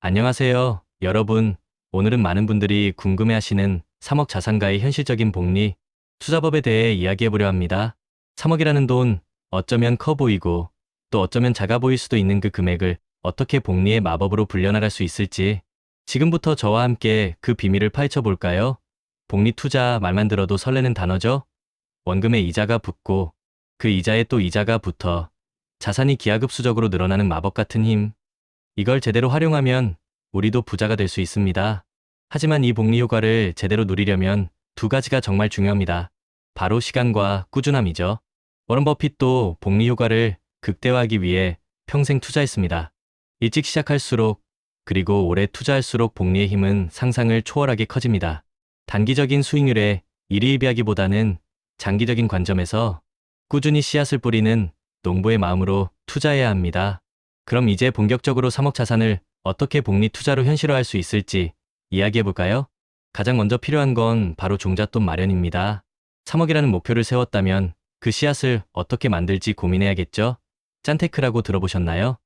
안녕하세요, 여러분. 오늘은 많은 분들이 궁금해하시는 3억 자산가의 현실적인 복리 투자법에 대해 이야기해보려 합니다. 3억이라는 돈, 어쩌면 커 보이고 또 어쩌면 작아 보일 수도 있는 그 금액을 어떻게 복리의 마법으로 불려나갈 수 있을지 지금부터 저와 함께 그 비밀을 파헤쳐 볼까요? 복리 투자 말만 들어도 설레는 단어죠? 원금에 이자가 붙고 그 이자에 또 이자가 붙어 자산이 기하급수적으로 늘어나는 마법 같은 힘. 이걸 제대로 활용하면 우리도 부자가 될 수 있습니다. 하지만 이 복리 효과를 제대로 누리려면 두 가지가 정말 중요합니다. 바로 시간과 꾸준함이죠. 워런 버핏도 복리 효과를 극대화하기 위해 평생 투자했습니다. 일찍 시작할수록 그리고 오래 투자할수록 복리의 힘은 상상을 초월하게 커집니다. 단기적인 수익률에 일희일비하기보다는 장기적인 관점에서 꾸준히 씨앗을 뿌리는 농부의 마음으로 투자해야 합니다. 그럼 이제 본격적으로 3억 자산을 어떻게 복리 투자로 현실화할 수 있을지 이야기해볼까요? 가장 먼저 필요한 건 바로 종잣돈 마련입니다. 3억이라는 목표를 세웠다면 그 씨앗을 어떻게 만들지 고민해야겠죠? 짠테크라고 들어보셨나요?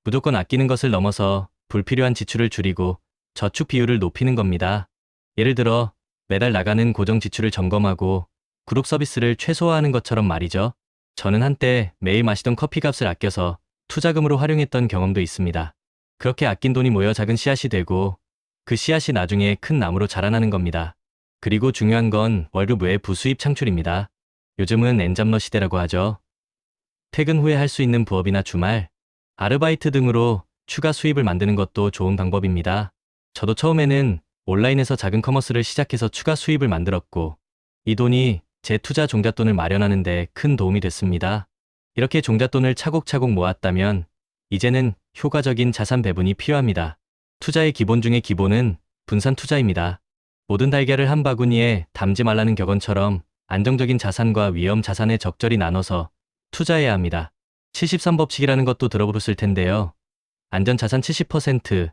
무조건 아끼는 것을 넘어서 불필요한 지출을 줄이고 저축 비율을 높이는 겁니다. 예를 들어 매달 나가는 고정 지출을 점검하고 구독 서비스를 최소화하는 것처럼 말이죠. 저는 한때 매일 마시던 커피값을 아껴서 투자금으로 활용했던 경험도 있습니다. 그렇게 아낀 돈이 모여 작은 씨앗이 되고 그 씨앗이 나중에 큰 나무로 자라나는 겁니다. 그리고 중요한 건 월급 외 부수입 창출입니다. 요즘은 엔잡러 시대라고 하죠. 퇴근 후에 할 수 있는 부업이나 주말, 아르바이트 등으로 추가 수입을 만드는 것도 좋은 방법입니다. 저도 처음에는 온라인에서 작은 커머스를 시작해서 추가 수입을 만들었고 이 돈이 제 투자 종잣돈을 마련하는 데 큰 도움이 됐습니다. 이렇게 종잣돈을 차곡차곡 모았다면 이제는 효과적인 자산 배분이 필요합니다. 투자의 기본 중의 기본은 분산 투자입니다. 모든 달걀을 한 바구니에 담지 말라는 격언처럼 안정적인 자산과 위험 자산을 적절히 나눠서 투자해야 합니다. 73법칙이라는 것도 들어보셨을 텐데요. 안전 자산 70%,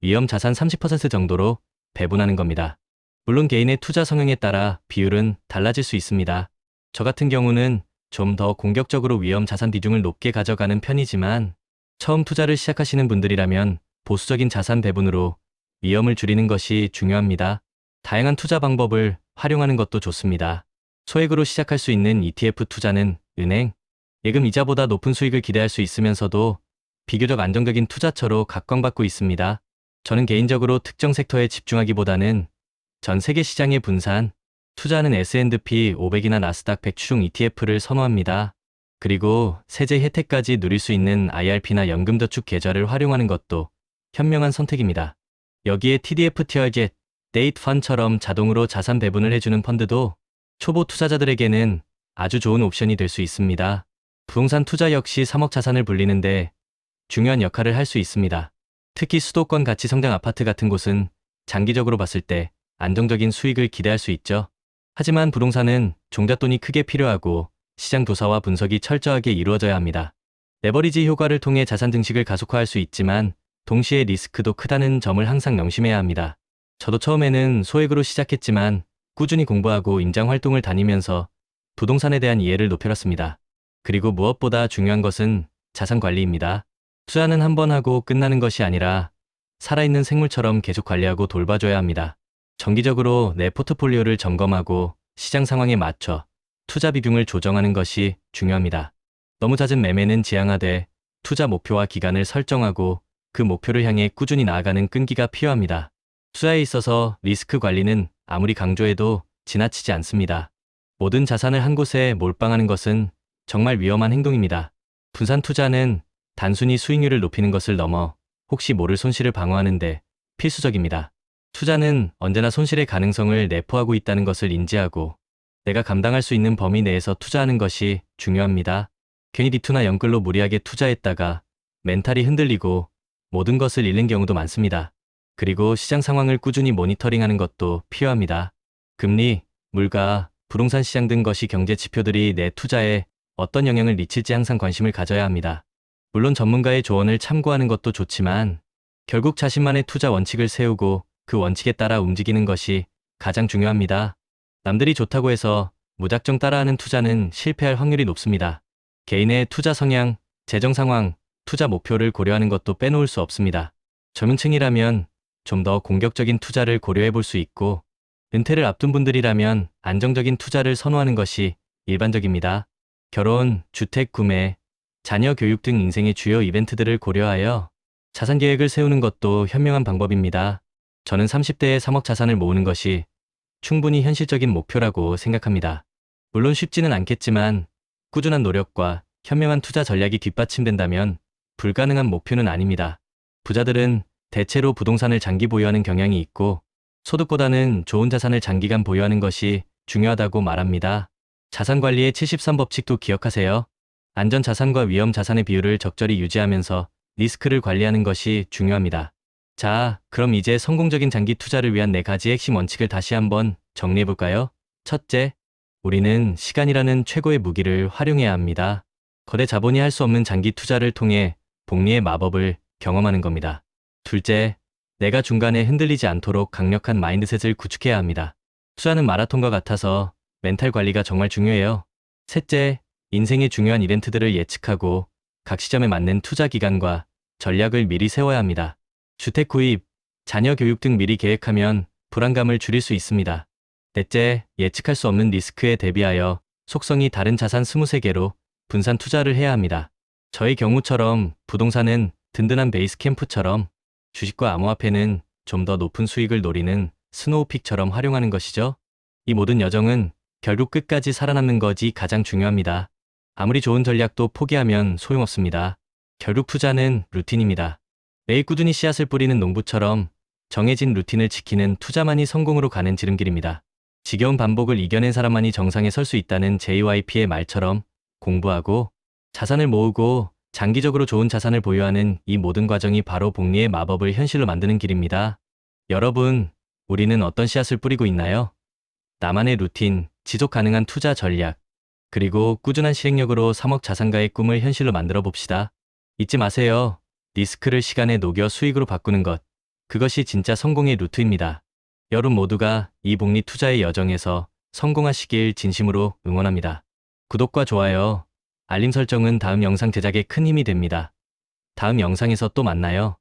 위험 자산 30% 정도로 배분하는 겁니다. 물론 개인의 투자 성향에 따라 비율은 달라질 수 있습니다. 저 같은 경우는 좀 더 공격적으로 위험 자산 비중을 높게 가져가는 편이지만 처음 투자를 시작하시는 분들이라면 보수적인 자산 배분으로 위험을 줄이는 것이 중요합니다. 다양한 투자 방법을 활용하는 것도 좋습니다. 소액으로 시작할 수 있는 ETF 투자는 은행, 예금 이자보다 높은 수익을 기대할 수 있으면서도 비교적 안정적인 투자처로 각광받고 있습니다. 저는 개인적으로 특정 섹터에 집중하기보다는 전 세계 시장의 분산, 투자하는 S&P 500이나 나스닥 100 추종 ETF를 선호합니다. 그리고 세제 혜택까지 누릴 수 있는 IRP나 연금저축 계좌를 활용하는 것도 현명한 선택입니다. 여기에 TDF 티어젯, 데이트 펀처럼 자동으로 자산 배분을 해주는 펀드도 초보 투자자들에게는 아주 좋은 옵션이 될 수 있습니다. 부동산 투자 역시 3억 자산을 불리는데 중요한 역할을 할 수 있습니다. 특히 수도권 가치 성장 아파트 같은 곳은 장기적으로 봤을 때 안정적인 수익을 기대할 수 있죠. 하지만 부동산은 종잣돈이 크게 필요하고 시장 조사와 분석이 철저하게 이루어져야 합니다. 레버리지 효과를 통해 자산 증식을 가속화할 수 있지만 동시에 리스크도 크다는 점을 항상 명심해야 합니다. 저도 처음에는 소액으로 시작했지만 꾸준히 공부하고 임장 활동을 다니면서 부동산에 대한 이해를 높여갔습니다. 그리고 무엇보다 중요한 것은 자산 관리입니다. 투자는 한 번 하고 끝나는 것이 아니라 살아있는 생물처럼 계속 관리하고 돌봐줘야 합니다. 정기적으로 내 포트폴리오를 점검하고 시장 상황에 맞춰 투자 비중을 조정하는 것이 중요합니다. 너무 잦은 매매는 지양하되 투자 목표와 기간을 설정하고 그 목표를 향해 꾸준히 나아가는 끈기가 필요합니다. 투자에 있어서 리스크 관리는 아무리 강조해도 지나치지 않습니다. 모든 자산을 한 곳에 몰빵하는 것은 정말 위험한 행동입니다. 분산 투자는 단순히 수익률을 높이는 것을 넘어 혹시 모를 손실을 방어하는 데 필수적입니다. 투자는 언제나 손실의 가능성을 내포하고 있다는 것을 인지하고 내가 감당할 수 있는 범위 내에서 투자하는 것이 중요합니다. 괜히 리투나 영끌로 무리하게 투자했다가 멘탈이 흔들리고 모든 것을 잃는 경우도 많습니다. 그리고 시장 상황을 꾸준히 모니터링하는 것도 필요합니다. 금리, 물가, 부동산 시장 등 것이 경제 지표들이 내 투자에 어떤 영향을 미칠지 항상 관심을 가져야 합니다. 물론 전문가의 조언을 참고하는 것도 좋지만 결국 자신만의 투자 원칙을 세우고 그 원칙에 따라 움직이는 것이 가장 중요합니다. 남들이 좋다고 해서 무작정 따라하는 투자는 실패할 확률이 높습니다. 개인의 투자 성향, 재정 상황, 투자 목표를 고려하는 것도 빼놓을 수 없습니다. 젊은층이라면 좀 더 공격적인 투자를 고려해 볼 수 있고, 은퇴를 앞둔 분들이라면 안정적인 투자를 선호하는 것이 일반적입니다. 결혼, 주택 구매, 자녀 교육 등 인생의 주요 이벤트들을 고려하여 자산 계획을 세우는 것도 현명한 방법입니다. 저는 30대에 3억 자산을 모으는 것이 충분히 현실적인 목표라고 생각합니다. 물론 쉽지는 않겠지만 꾸준한 노력과 현명한 투자 전략이 뒷받침된다면 불가능한 목표는 아닙니다. 부자들은 대체로 부동산을 장기 보유하는 경향이 있고 소득보다는 좋은 자산을 장기간 보유하는 것이 중요하다고 말합니다. 자산 관리의 73법칙도 기억하세요. 안전 자산과 위험 자산의 비율을 적절히 유지하면서 리스크를 관리하는 것이 중요합니다. 자, 그럼 이제 성공적인 장기 투자를 위한 4가지 핵심 원칙을 다시 한번 정리해볼까요? 첫째, 우리는 시간이라는 최고의 무기를 활용해야 합니다. 거대 자본이 할 수 없는 장기 투자를 통해 복리의 마법을 경험하는 겁니다. 둘째, 내가 중간에 흔들리지 않도록 강력한 마인드셋을 구축해야 합니다. 투자는 마라톤과 같아서 멘탈 관리가 정말 중요해요. 셋째, 인생의 중요한 이벤트들을 예측하고 각 시점에 맞는 투자 기간과 전략을 미리 세워야 합니다. 주택 구입, 자녀 교육 등 미리 계획하면 불안감을 줄일 수 있습니다. 넷째, 예측할 수 없는 리스크에 대비하여 속성이 다른 자산 23개로 분산 투자를 해야 합니다. 저의 경우처럼 부동산은 든든한 베이스 캠프처럼, 주식과 암호화폐는 좀 더 높은 수익을 노리는 스노우픽처럼 활용하는 것이죠. 이 모든 여정은 결국 끝까지 살아남는 것이 가장 중요합니다. 아무리 좋은 전략도 포기하면 소용없습니다. 결국 투자는 루틴입니다. 매일 꾸준히 씨앗을 뿌리는 농부처럼 정해진 루틴을 지키는 투자만이 성공으로 가는 지름길입니다. 지겨운 반복을 이겨낸 사람만이 정상에 설 수 있다는 JYP의 말처럼 공부하고 자산을 모으고 장기적으로 좋은 자산을 보유하는 이 모든 과정이 바로 복리의 마법을 현실로 만드는 길입니다. 여러분, 우리는 어떤 씨앗을 뿌리고 있나요? 나만의 루틴, 지속 가능한 투자 전략, 그리고 꾸준한 실행력으로 3억 자산가의 꿈을 현실로 만들어 봅시다. 잊지 마세요. 리스크를 시간에 녹여 수익으로 바꾸는 것. 그것이 진짜 성공의 루트입니다. 여러분 모두가 이 복리 투자의 여정에서 성공하시길 진심으로 응원합니다. 구독과 좋아요, 알림 설정은 다음 영상 제작에 큰 힘이 됩니다. 다음 영상에서 또 만나요.